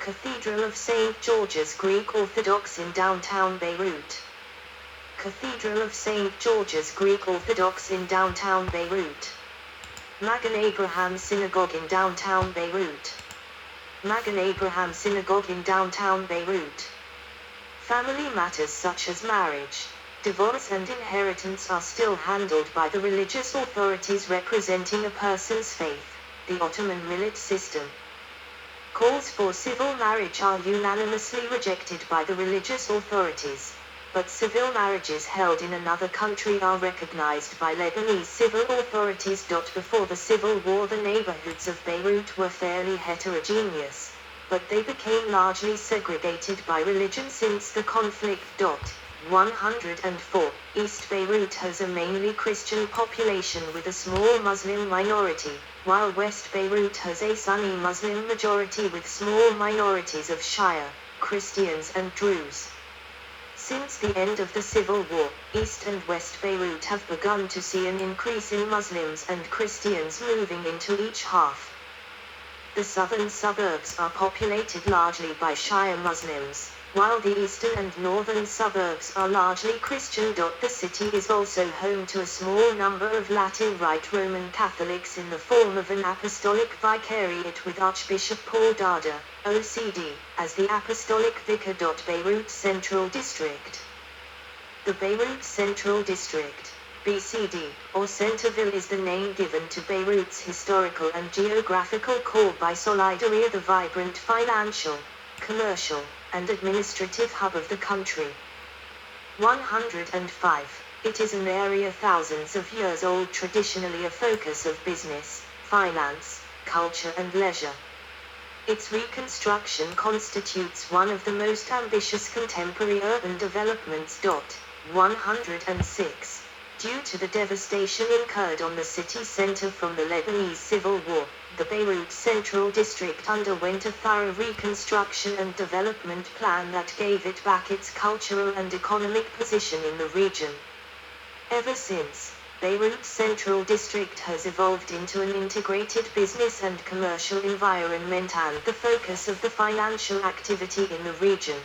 Cathedral of St. George's Greek Orthodox in downtown Beirut. Cathedral of St. George's Greek Orthodox in downtown Beirut. Magen Abraham Synagogue in downtown Beirut. Magen Abraham Synagogue in downtown Beirut. Family matters such as marriage, divorce and inheritance are still handled by the religious authorities representing a person's faith, the Ottoman millet system. Calls for civil marriage are unanimously rejected by the religious authorities, but civil marriages held in another country are recognized by Lebanese civil authorities. Before the civil war, the neighborhoods of Beirut were fairly heterogeneous, but they became largely segregated by religion since the conflict. 104. East Beirut has a mainly Christian population with a small Muslim minority, while West Beirut has a Sunni Muslim majority with small minorities of Shia, Christians and Druze. Since the end of the Civil War, East and West Beirut have begun to see an increase in Muslims and Christians moving into each half. The southern suburbs are populated largely by Shia Muslims, while the eastern and northern suburbs are largely Christian. The city is also home to a small number of Latin Rite Roman Catholics in the form of an apostolic vicariate with Archbishop Paul Dada, OCD, as the apostolic vicar. Beirut Central District. The Beirut Central District, BCD, or Centerville, is the name given to Beirut's historical and geographical core by Solidaria, the vibrant financial, commercial, and administrative hub of the country. 105. It is an area thousands of years old, traditionally a focus of business, finance, culture and leisure. Its reconstruction constitutes one of the most ambitious contemporary urban developments. 106. Due to the devastation incurred on the city center from the Lebanese Civil War, the Beirut Central District underwent a thorough reconstruction and development plan that gave it back its cultural and economic position in the region. Ever since, Beirut Central District has evolved into an integrated business and commercial environment and the focus of the financial activity in the region.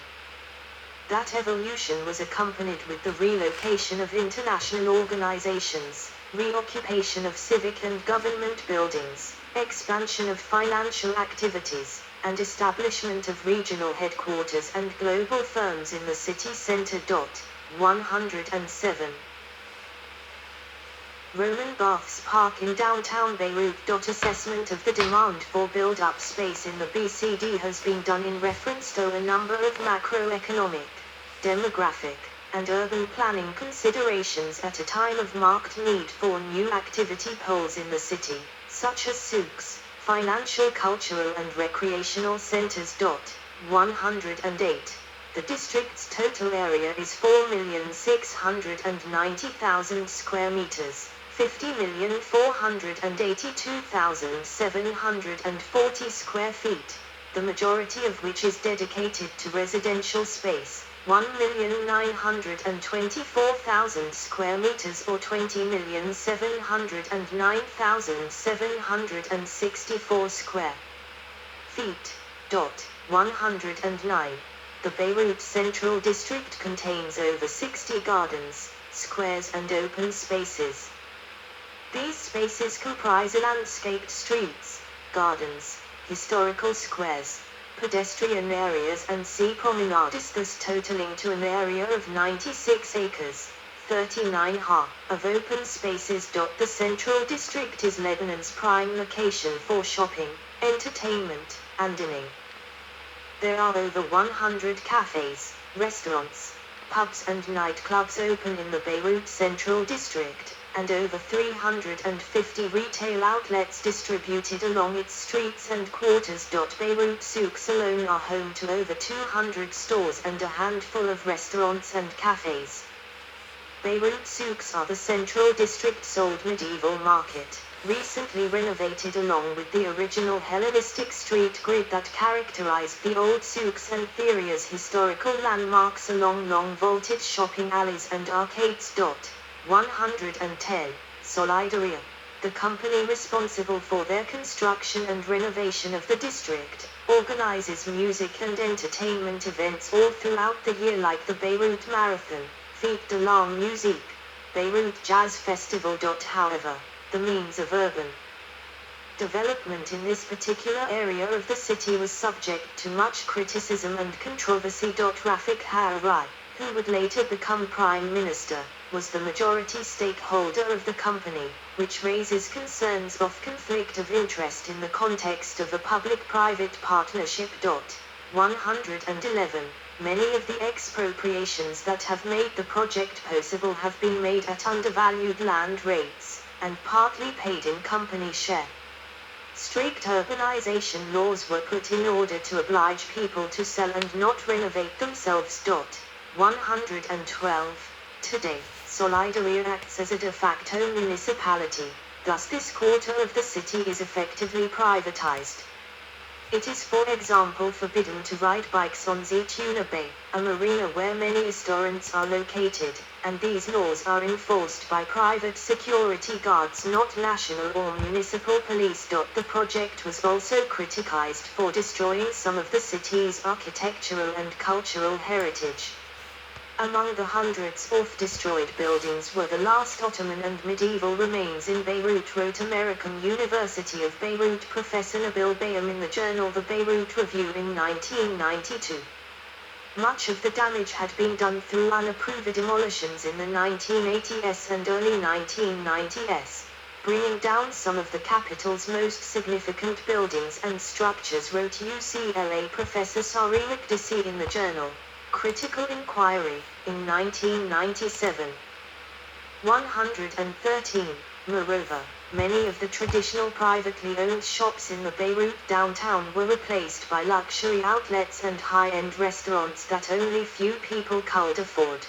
That evolution was accompanied with the relocation of international organizations, reoccupation of civic and government buildings, expansion of financial activities, and establishment of regional headquarters and global firms in the city center. 107. Roman Baths Park in downtown Beirut. Assessment of the demand for build-up space in the BCD has been done in reference to a number of macroeconomic, demographic, and urban planning considerations at a time of marked need for new activity poles in the city, such as souks, financial, cultural and recreational centers. 108. The district's total area is 4,690,000 square meters, 50,482,740 square feet, the majority of which is dedicated to residential space, 1,924,000 square meters or 20,709,764 square feet. 109. The Beirut Central District contains over 60 gardens, squares and open spaces. These spaces comprise landscaped streets, gardens, historical squares, pedestrian areas and sea promenades, thus totaling to an area of 96 acres, 39 ha, of open spaces. The Central District is Lebanon's prime location for shopping, entertainment, and dining. There are over 100 cafes, restaurants, pubs and nightclubs open in the Beirut Central District, and over 350 retail outlets distributed along its streets and quarters. Beirut souks alone are home to over 200 stores and a handful of restaurants and cafes. Beirut souks are the Central District's old medieval market, recently renovated along with the original Hellenistic street grid that characterized the old souks and area's historical landmarks along long vaulted shopping alleys and arcades. 110. Solidaria. the company responsible for their construction and renovation of the district, organizes music and entertainment events all throughout the year like the Beirut Marathon, Fête de la Musique, Beirut Jazz Festival. However, the means of urban development in this particular area of the city was subject to much criticism and controversy. Rafik Hariri, who would later become Prime Minister, was the majority stakeholder of the company, which raises concerns of conflict of interest in the context of a public-private partnership. 111. Many of the expropriations that have made the project possible have been made at undervalued land rates, and partly paid in company share. Strict urbanization laws were put in order to oblige people to sell and not renovate themselves. 112. Today, Solidaria acts as a de facto municipality, thus this quarter of the city is effectively privatized. It is, for example, forbidden to ride bikes on Zaytuna Bay, a marina where many restaurants are located, and these laws are enforced by private security guards, not national or municipal police. The project was also criticized for destroying some of the city's architectural and cultural heritage. Among the hundreds of destroyed buildings were the last Ottoman and medieval remains in Beirut, wrote American University of Beirut professor Nabil Bayham in the journal The Beirut Review in 1992. Much of the damage had been done through unapproved demolitions in the 1980s and early 1990s, bringing down some of the capital's most significant buildings and structures, wrote UCLA professor Sari Makdisi in the journal Critical Inquiry, in 1997. 113. Moreover, many of the traditional privately owned shops in the Beirut downtown were replaced by luxury outlets and high-end restaurants that only few people could afford.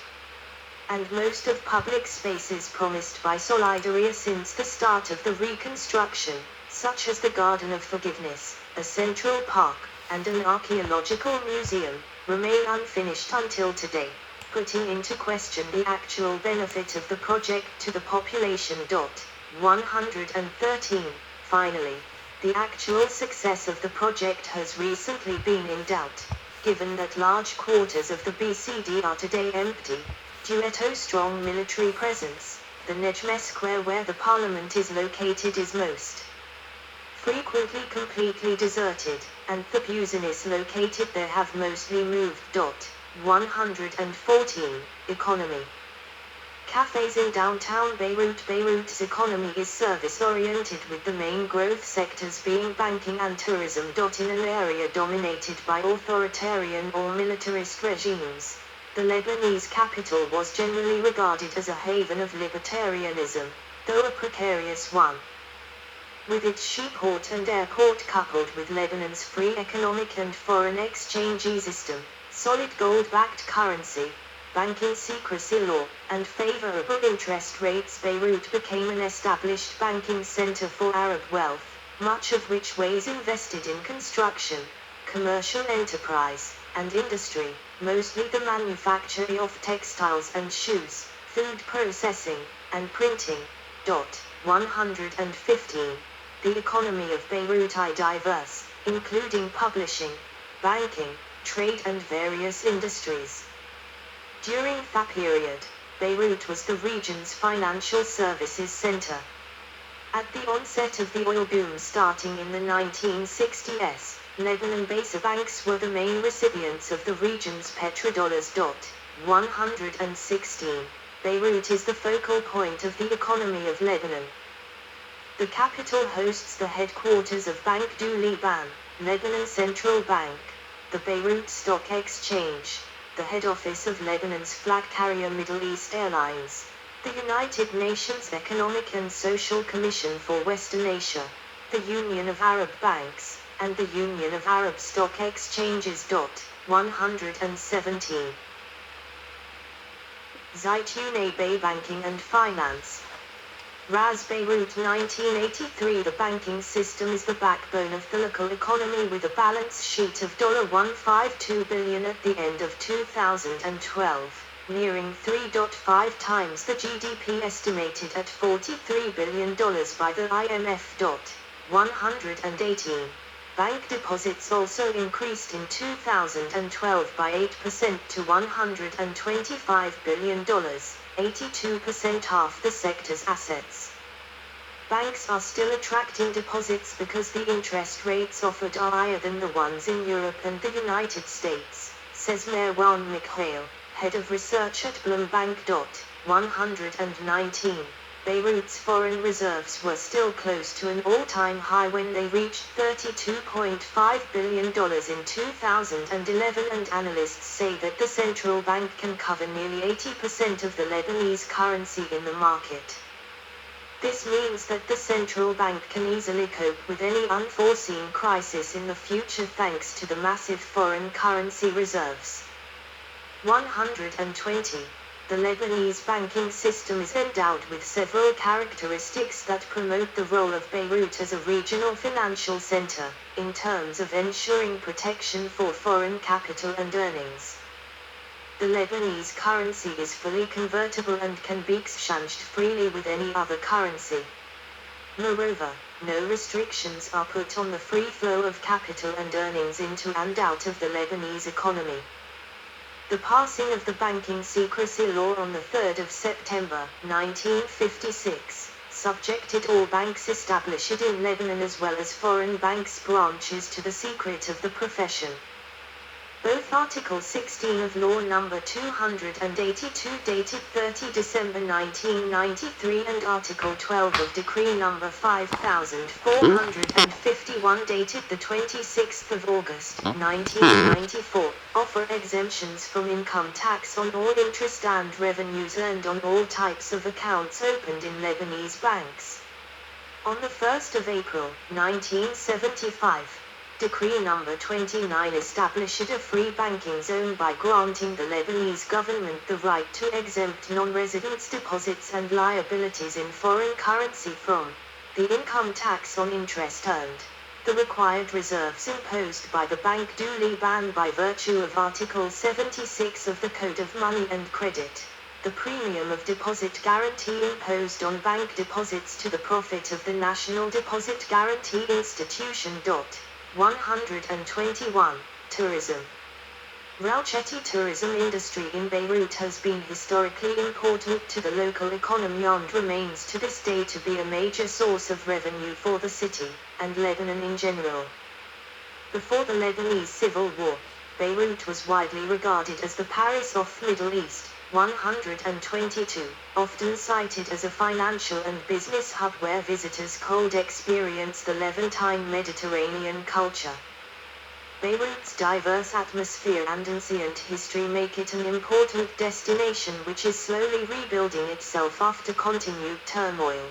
And most of public spaces promised by Solidaria since the start of the reconstruction, such as the Garden of Forgiveness, a central park, and an archaeological museum, remain unfinished until today, putting into question the actual benefit of the project to the population. 113. Finally, the actual success of the project has recently been in doubt, given that large quarters of the BCD are today empty, due to strong military presence. The Nejmeh Square, where the parliament is located, is most frequently completely deserted, and the business located there have mostly moved. 114. Economy. Cafes in downtown Beirut. Beirut's economy is service-oriented, with the main growth sectors being banking and tourism. In an area dominated by authoritarian or militarist regimes, the Lebanese capital was generally regarded as a haven of libertarianism, though a precarious one. With its seaport and airport coupled with Lebanon's free economic and foreign exchange system, solid gold-backed currency, banking secrecy law, and favorable interest rates, Beirut became an established banking center for Arab wealth, much of which was invested in construction, commercial enterprise, and industry, mostly the manufacture of textiles and shoes, food processing, and printing. 115. The economy of Beirut is diverse, including publishing, banking, trade and various industries. During that period, Beirut was the region's financial services center. At the onset of the oil boom starting in the 1960s, Lebanon-based banks were the main recipients of the region's petrodollars. 116. Beirut is the focal point of the economy of Lebanon. The capital hosts the headquarters of Bank du Liban, Lebanon Central Bank, the Beirut Stock Exchange, the head office of Lebanon's flag carrier Middeleast Airlines, the United Nations Economic and Social Commission for Western Asia, the Union of Arab Banks, and the Union of Arab Stock Exchanges. 117. Zaytuna Bay Banking and Finance. Ras Beirut 1983. The banking system is the backbone of the local economy, with a balance sheet of $152 billion at the end of 2012. nearing 3.5 times the GDP estimated at $43 billion by the IMF. 118. Bank deposits also increased in 2012 by 8% to $125 billion, 82% half the sector's assets. Banks are still attracting deposits because the interest rates offered are higher than the ones in Europe and the United States, says Marwan Mikhail, head of research at Bloombank. 119. Beirut's foreign reserves were still close to an all-time high when they reached $32.5 billion in 2011, and analysts say that the central bank can cover nearly 80% of the Lebanese currency in the market. This means that the central bank can easily cope with any unforeseen crisis in the future thanks to the massive foreign currency reserves. 120. The Lebanese banking system is endowed with several characteristics that promote the role of Beirut as a regional financial center, in terms of ensuring protection for foreign capital and earnings. The Lebanese currency is fully convertible and can be exchanged freely with any other currency. Moreover, no restrictions are put on the free flow of capital and earnings into and out of the Lebanese economy. The passing of the banking secrecy law on the 3rd of September, 1956, subjected all banks established in Lebanon as well as foreign banks' branches to the secret of the profession. Both Article 16 of Law No. 282 dated 30 December 1993 and Article 12 of Decree No. 5451 dated the 26th of August 1994 offer exemptions from income tax on all interest and revenues earned on all types of accounts opened in Lebanese banks. On the 1st of April 1975, Decree No. 29 established a free banking zone by granting the Lebanese government the right to exempt non-residents' deposits and liabilities in foreign currency from the income tax on interest earned. The required reserves imposed by the bank duly banned by virtue of Article 76 of the Code of Money and Credit. The premium of deposit guarantee imposed on bank deposits to the profit of the National Deposit Guarantee Institution. 121. Tourism. Ralcheti tourism industry in Beirut has been historically important to the local economy and remains to this day to be a major source of revenue for the city, and Lebanon in general. Before the Lebanese Civil War, Beirut was widely regarded as the Paris of Middeleast. 122, often cited as a financial and business hub where visitors could experience the Levantine Mediterranean culture. Beirut's diverse atmosphere and ancient history make it an important destination which is slowly rebuilding itself after continued turmoil.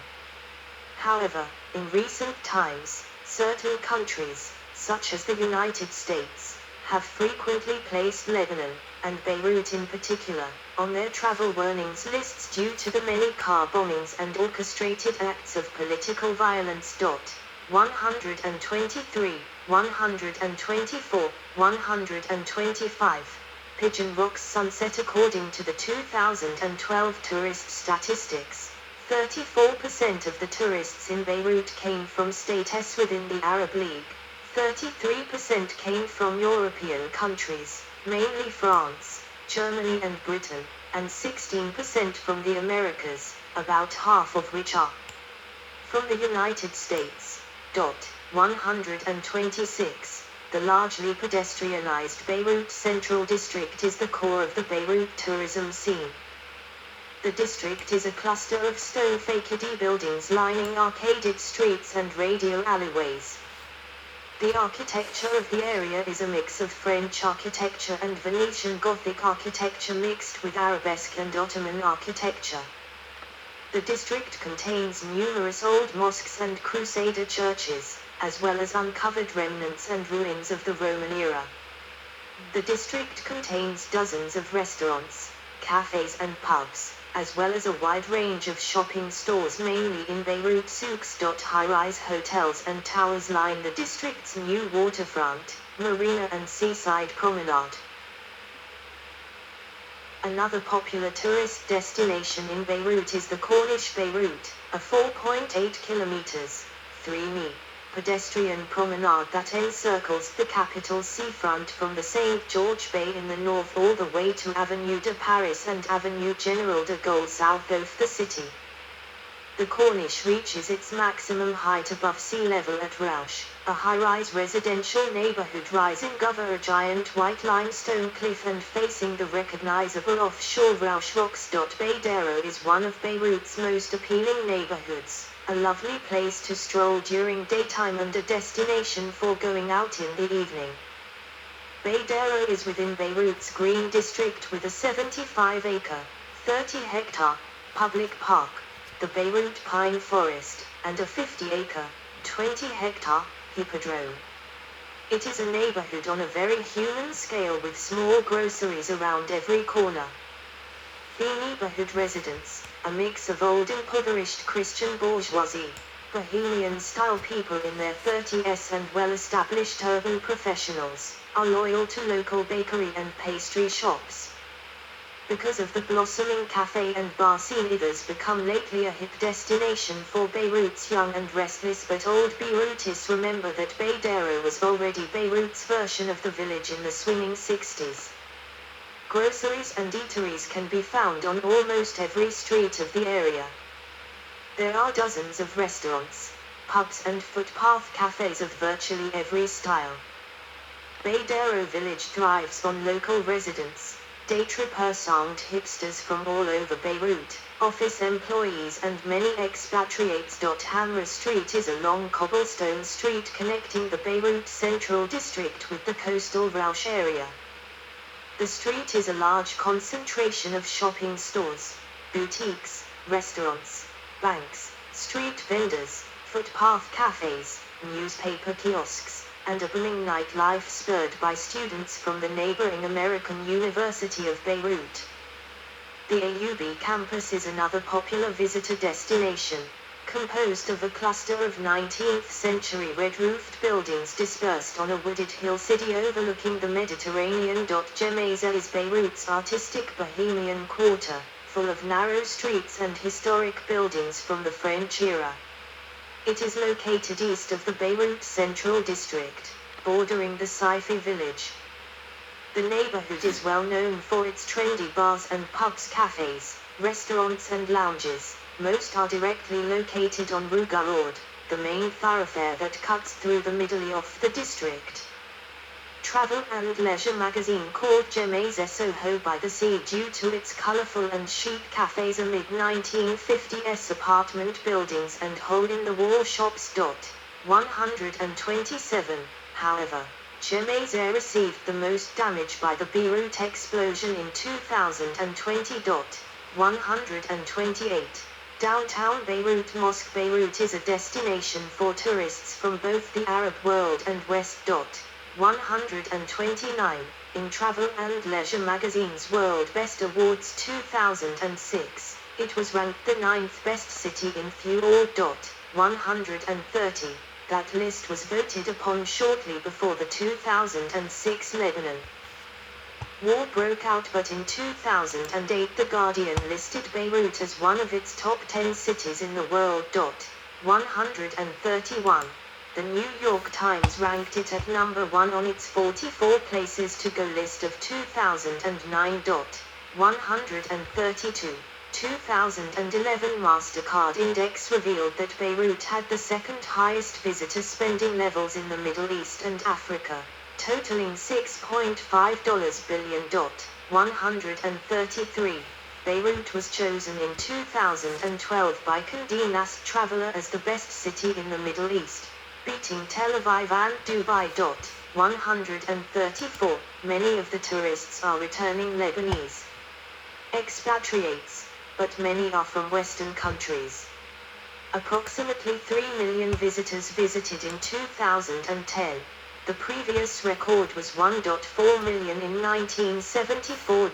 However, in recent times, certain countries, such as the United States, have frequently placed Lebanon, and Beirut in particular, on their travel warnings lists due to the many car bombings and orchestrated acts of political violence. 123, 124, 125. Pigeon Rock's sunset. According to the 2012 tourist statistics, 34% of the tourists in Beirut came from states within the Arab League, 33% came from European countries, mainly France, Germany and Britain, and 16% from the Americas, about half of which are from the United States. 126. The largely pedestrianized Beirut Central District is the core of the Beirut tourism scene. The district is a cluster of stone facade buildings lining arcaded streets and radial alleyways. The architecture of the area is a mix of French architecture and Venetian Gothic architecture mixed with Arabesque and Ottoman architecture. The district contains numerous old mosques and Crusader churches, as well as uncovered remnants and ruins of the Roman era. The district contains dozens of restaurants, cafes and pubs, as well as a wide range of shopping stores mainly in Beirut souks. High-rise hotels and towers line the district's new waterfront, marina and seaside promenade. Another popular tourist destination in Beirut is the Cornish Beirut, a 4.8 kilometers, 3 mi, pedestrian promenade that encircles the capital's seafront from the St. George Bay in the north all the way to Avenue de Paris and Avenue General de Gaulle south of the city. The Corniche reaches its maximum height above sea level at Rausch, a high-rise residential neighborhood rising over a giant white limestone cliff and facing the recognizable offshore Rausch rocks. Beirut is one of Beirut's most appealing neighborhoods, a lovely place to stroll during daytime and a destination for going out in the evening. Beirut is within Beirut's Green District with a 75-acre, 30-hectare, public park, the Beirut Pine Forest, and a 50-acre, 20-hectare, hippodrome. It is a neighborhood on a very human scale with small groceries around every corner. The neighborhood residents, a mix of old impoverished Christian bourgeoisie, Bohemian-style people in their 30s and well-established urban professionals, are loyal to local bakery and pastry shops. Because of the blossoming cafe and bar scene, it has become lately a hip destination for Beirut's young and restless but old Beirutists. Remember that Beirut was already Beirut's version of the village in the swinging 60s. Groceries and eateries can be found on almost every street of the area. There are dozens of restaurants, pubs and footpath cafes of virtually every style. Beirut village thrives on local residents, day trippers and hipsters from all over Beirut, office employees and many expatriates. Tamra Street is a long cobblestone street connecting the Beirut Central District with the coastal Rausch area. The street is a large concentration of shopping stores, boutiques, restaurants, banks, street vendors, footpath cafes, newspaper kiosks, and a booming nightlife spurred by students from the neighboring American University of Beirut. The Aub Campus is another popular visitor destination, composed of a cluster of 19th-century red-roofed buildings dispersed on a wooded hill city overlooking the Mediterranean. MEA is Beirut's artistic bohemian quarter, full of narrow streets and historic buildings from the French era. It is located east of the Beirut Central District, bordering the Saifi village. The neighborhood is well known for its trendy bars and pubs, cafes, restaurants and lounges. Most are directly located on Rue Garoud, the main thoroughfare that cuts through the middle of the district. Travel and leisure magazine called MEA Soho by the Sea due to its colorful and chic cafes amid 1950s apartment buildings and hole-in-the-wall shops. 127, however, MEA received the most damage by the Beirut explosion in 2020. 128. Downtown Beirut Mosque Beirut is a destination for tourists from both the Arab world and West. 129. In Travel and Leisure magazine's World Best Awards 2006, it was ranked the 9th best city in Fuel. 130. That list was voted upon shortly before the 2006 Lebanon war broke out, but in 2008 The Guardian listed Beirut as one of its top 10 cities in the world. 131. The New York Times ranked it at number 1 on its 44 places to go list of 2009. 132. 2011 MasterCard Index revealed that Beirut had the second highest visitor spending levels in the Middle East and Africa, totaling $6.5 billion. 133. Beirut was chosen in 2012 by Condé Nast Traveler as the best city in the Middle East, beating Tel Aviv and Dubai. 134. Many of the tourists are returning Lebanese expatriates, but many are from Western countries. Approximately 3 million visitors visited in 2010. The previous record was 1.4 million in 1974.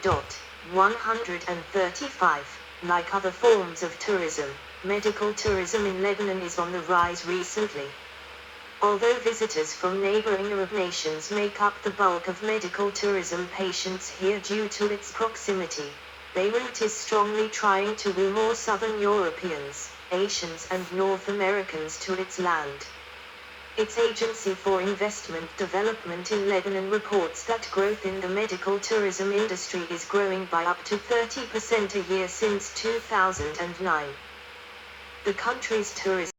135. Like other forms of tourism, medical tourism in Lebanon is on the rise recently. Although visitors from neighboring Arab nations make up the bulk of medical tourism patients here due to its proximity, Beirut is strongly trying to woo more Southern Europeans, Asians and North Americans to its land. Its Agency for Investment Development in Lebanon reports that growth in the medical tourism industry is growing by up to 30% a year since 2009. The country's tourism